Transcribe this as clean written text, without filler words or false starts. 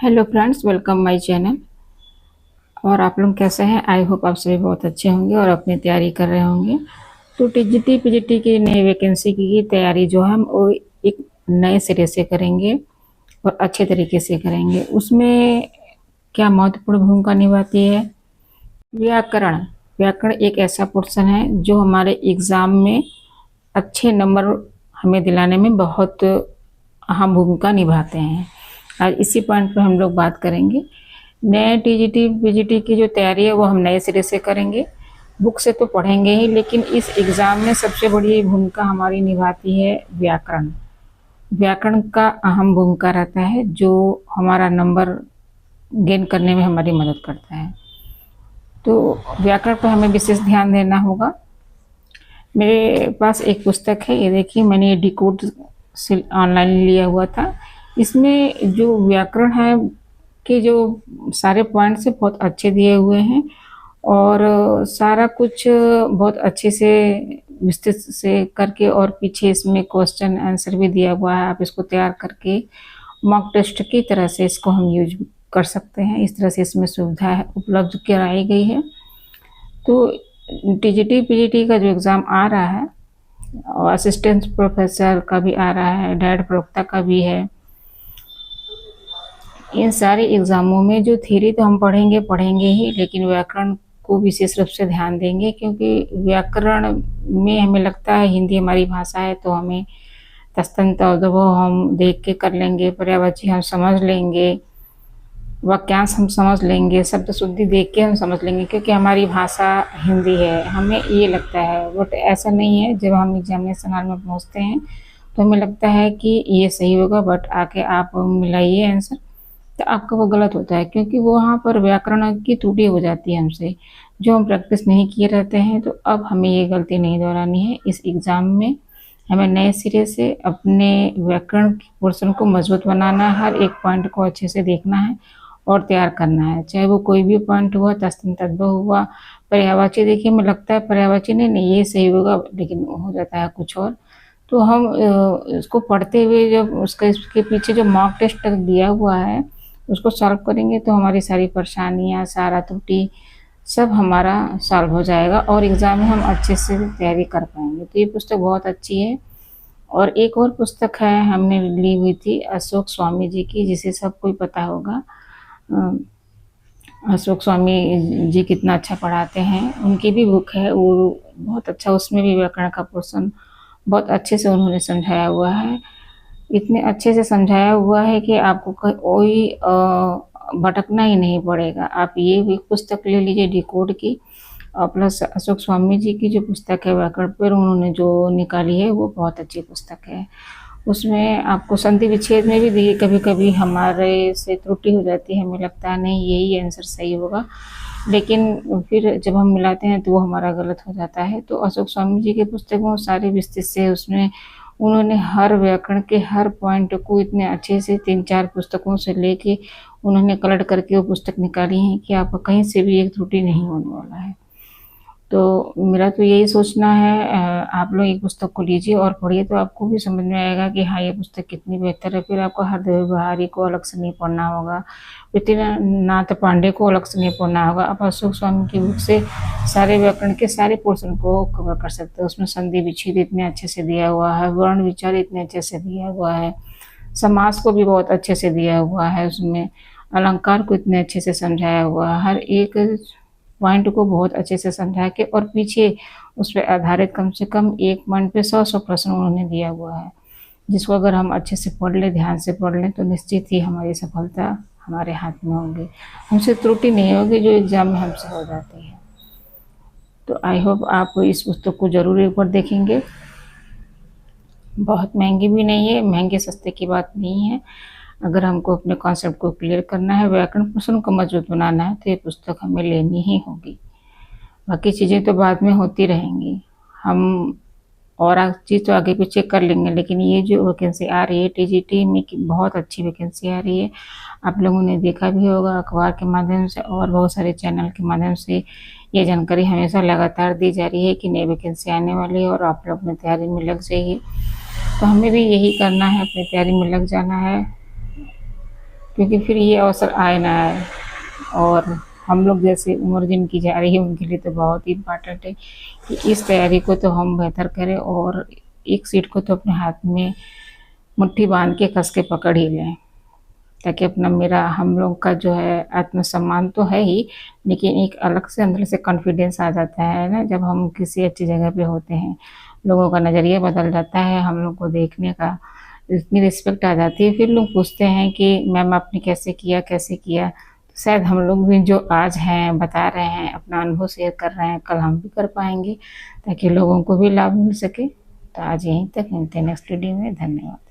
Hello friends, welcome my channel. और आप लोग कैसे हैं? आई होप आप सभी बहुत अच्छे होंगे और अपनी तैयारी कर रहे होंगे। तो टीजीटी पीजीटी की नई वैकेंसी की तैयारी जो है हम वो एक नए सिरे से करेंगे और अच्छे तरीके से करेंगे। उसमें क्या महत्वपूर्ण भूमिका निभाती है? व्याकरण। व्याकरण एक ऐसा पोर्शन है जो हमारे एग्ज़ाम में अच्छे नंबर हमें दिलाने में बहुत अहम भूमिका निभाते हैं। आज इसी पॉइंट पे हम लोग बात करेंगे। नए टीजीटी पीजीटी की जो तैयारी है वो हम नए सिरे से करेंगे। बुक से तो पढ़ेंगे ही, लेकिन इस एग्ज़ाम में सबसे बड़ी भूमिका हमारी निभाती है व्याकरण। व्याकरण का अहम भूमिका रहता है जो हमारा नंबर गेन करने में हमारी मदद करता है। तो व्याकरण पर हमें विशेष ध्यान देना होगा। मेरे पास एक पुस्तक है, ये देखिए, मैंने ये डिकोड से ऑनलाइन लिया हुआ था। इसमें जो व्याकरण है के जो सारे पॉइंट्स हैं बहुत अच्छे दिए हुए हैं और सारा कुछ बहुत अच्छे से विस्तृत से करके, और पीछे इसमें क्वेश्चन आंसर भी दिया हुआ है। आप इसको तैयार करके मॉक टेस्ट की तरह से इसको हम यूज कर सकते हैं। इस तरह से इसमें सुविधा उपलब्ध कराई गई है। तो टीजीटी पीजीटी का जो एग्ज़ाम आ रहा है और असिस्टेंट प्रोफेसर का भी आ रहा है, डायरेक्ट प्रवक्ता का भी है। इन सारे एग्ज़ामों में जो थ्योरी तो हम पढ़ेंगे ही, लेकिन व्याकरण को विशेष रूप से ध्यान देंगे, क्योंकि व्याकरण में हमें लगता है, हिंदी हमारी भाषा है तो हमें तस्तंत औदभव हम देख के कर लेंगे, पर्यायवाची हम समझ लेंगे, वाक्यांश हम समझ लेंगे, शब्द शुद्धि देख के हम समझ लेंगे, क्योंकि हमारी भाषा हिंदी है, हमें ये लगता है। बट ऐसा नहीं है। जब हम एग्जामिनेशन हॉल में पहुँचते हैं तो हमें लगता है कि ये सही होगा, बट आके आप मिलाइए आंसर तो आपका वो गलत होता है, क्योंकि वो वहाँ पर व्याकरण की त्रुटि हो जाती है हमसे, जो हम प्रैक्टिस नहीं किए रहते हैं। तो अब हमें ये गलती नहीं दोहरानी है। इस एग्ज़ाम में हमें नए सिरे से अपने व्याकरण के पोर्शन को मजबूत बनाना है, हर एक पॉइंट को अच्छे से देखना है और तैयार करना है, चाहे वो कोई भी पॉइंट हुआ, तस्तुम तद्भव हुआ, पर्यायवाची। देखिए, मुझे लगता है पर्यायवाची नहीं ये सही होगा, लेकिन हो जाता है कुछ और। तो हम इसको पढ़ते हुए जब उसका इसके पीछे जो मॉक टेस्ट दिया हुआ है उसको सॉल्व करेंगे तो हमारी सारी परेशानियाँ, सारा त्रुटि सब हमारा सॉल्व हो जाएगा और एग्ज़ाम में हम अच्छे से तैयारी कर पाएंगे। तो ये पुस्तक बहुत अच्छी है। और एक और पुस्तक है, हमने ली हुई थी अशोक स्वामी जी की, जिसे सब कोई पता होगा। अशोक स्वामी जी कितना अच्छा पढ़ाते हैं। उनकी भी बुक है, वो बहुत अच्छा, उसमें भी व्याकरण का पोर्शन बहुत अच्छे से उन्होंने समझाया हुआ है। इतने अच्छे से समझाया हुआ है कि आपको कोई भटकना ही नहीं पड़ेगा। आप ये भी पुस्तक ले लीजिए डिकोड की, और प्लस अशोक स्वामी जी की जो पुस्तक है व्याकरण पर उन्होंने जो निकाली है वो बहुत अच्छी पुस्तक है। उसमें आपको संधि विच्छेद में भी देखिए कभी कभी हमारे से त्रुटि हो जाती है, हमें लगता है नहीं यही आंसर सही होगा, लेकिन फिर जब हम मिलाते हैं तो वो हमारा गलत हो जाता है। तो अशोक स्वामी जी की पुस्तक में सारे विस्तृत से उसमें उन्होंने हर व्याकरण के हर पॉइंट को इतने अच्छे से 3-4 पुस्तकों से लेके उन्होंने कलट करके वो पुस्तक निकाली है कि आपको कहीं से भी एक त्रुटि नहीं होने वाला है। तो मेरा तो यही सोचना है, आप लोग एक पुस्तक को लीजिए और पढ़िए तो आपको भी समझ में आएगा कि हाँ ये पुस्तक कितनी बेहतर है। फिर आपको हरदेव बिहारी को अलग से नहीं पढ़ना होगा, पृथ्वीनाथ पांडे को अलग से नहीं पढ़ना होगा। आप अशोक स्वामी की बुक से सारे व्याकरण के सारे पोर्शन को कवर कर सकते हैं। उसमें संधि विच्छेद इतने अच्छे से दिया हुआ है, वर्ण विचार इतने अच्छे से दिया हुआ है, समास को भी बहुत अच्छे से दिया हुआ है, उसमें अलंकार को इतने अच्छे से समझाया हुआ है, हर एक पॉइंट को बहुत अच्छे से समझा के, और पीछे उस पर आधारित कम से कम एक पॉइंट पे 100 प्रश्न उन्होंने दिया हुआ है, जिसको अगर हम अच्छे से पढ़ लें, ध्यान से पढ़ लें, तो निश्चित ही हमारी सफलता हमारे हाथ में होगी। हमसे त्रुटि नहीं होगी जो एग्ज़ाम में हमसे हो जाती है। तो आई होप आप इस पुस्तक को ज़रूर एक बार देखेंगे। बहुत महंगी भी नहीं है, महंगे सस्ते की बात नहीं है। अगर हमको अपने कॉन्सेप्ट को क्लियर करना है, व्याकरण पोर्शन को मजबूत बनाना है, तो ये पुस्तक हमें लेनी ही होगी। बाकी चीज़ें तो बाद में होती रहेंगी, हम और चीज़ तो आगे पीछे कर लेंगे, लेकिन ये जो वैकेंसी आ रही है टीजीटी में की बहुत अच्छी वैकेंसी आ रही है। आप लोगों ने देखा भी होगा अखबार के माध्यम से और बहुत सारे चैनल के माध्यम से ये जानकारी हमेशा लगातार दी जा रही है कि नई वैकेंसी आने वाली है और आप लोग अपनी तैयारी में लग जाइए। तो हमें भी यही करना है, अपनी तैयारी में लग जाना है। क्योंकि फिर ये अवसर आए ना आए। और हम लोग जैसे उम्र जिनकी जा रही है उनके लिए तो बहुत ही इम्पोर्टेंट है कि इस तैयारी को तो हम बेहतर करें और एक सीट को तो अपने हाथ में मुट्ठी बांध के कस के पकड़ ही लें, ताकि अपना मेरा हम लोग का जो है आत्मसम्मान तो है ही, लेकिन एक अलग से अंदर से कॉन्फिडेंस आ जाता है ना, जब हम किसी अच्छी जगह पे होते हैं। लोगों का नज़रिया बदल जाता है, हम लोग को देखने का इतनी रिस्पेक्ट आ जाती है। फिर लोग पूछते हैं कि मैम आपने कैसे किया कैसे किया। तो शायद हम लोग भी जो आज हैं बता रहे हैं, अपना अनुभव शेयर कर रहे हैं, कल हम भी कर पाएंगे, ताकि लोगों को भी लाभ मिल सके। तो आज यहीं तक, मिलते हैं नेक्स्ट वीडियो में। धन्यवाद।